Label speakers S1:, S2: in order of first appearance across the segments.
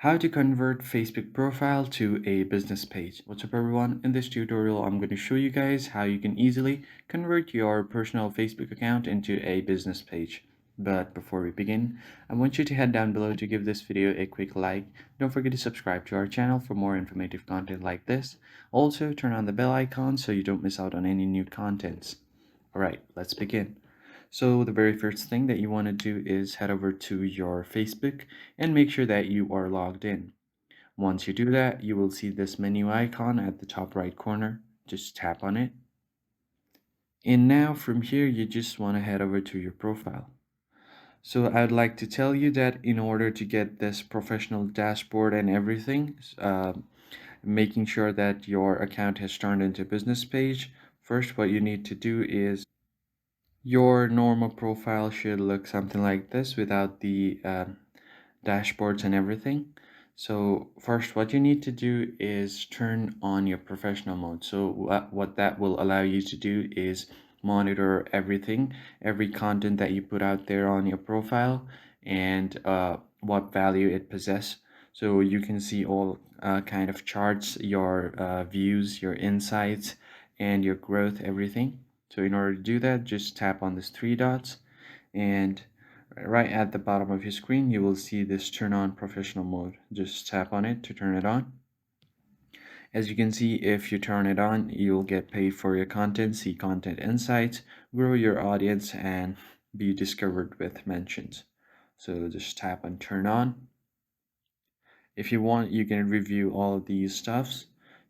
S1: How to convert Facebook profile to a business page. What's up everyone? In this tutorial, I'm going to show you guys how you can easily convert your personal Facebook account into a business page. But before we begin, I want you to head down below to give this video a quick like. Don't forget to subscribe to our channel for more informative content like this. Also, turn on the bell icon so you don't miss out on any new contents. Alright, let's begin. So the very first thing that you want to do is head over to your Facebook and make sure that you are logged in. Once you do that, you will see this menu icon at the top right corner. Just tap on it. And now from here, you just want to head over to your profile. So I'd like to tell you that in order to get this professional dashboard and everything, making sure that your account has turned into a business page, first what you need to do is your normal profile should look something like this without the dashboards and everything. So first what you need to do is turn on your professional mode. So what that will allow you to do is monitor everything, every content that you put out there on your profile, and what value it possesses. So you can see all kind of charts, your views, your insights, and your growth, everything. So in order to do that, just tap on these three dots, and right at the bottom of your screen you will see this turn on professional mode. Just tap on it to turn it on. As you can see, if you turn it on, you'll get paid for your content, see content insights, grow your audience, and be discovered with mentions. So just tap on turn on. If you want, you can review all of these stuffs.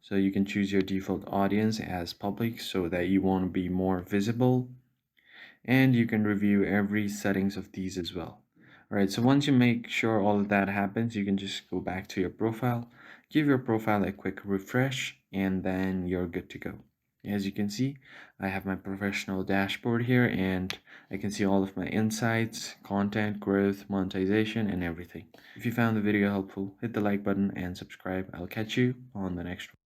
S1: So you can choose your default audience as public so that you want to be more visible, and you can review every settings of these as well. Alright, so once you make sure all of that happens, you can just go back to your profile, give your profile a quick refresh, and then you're good to go. As you can see, I have my professional dashboard here, and I can see all of my insights, content, growth, monetization, and everything. If you found the video helpful, hit the like button and subscribe. I'll catch you on the next one.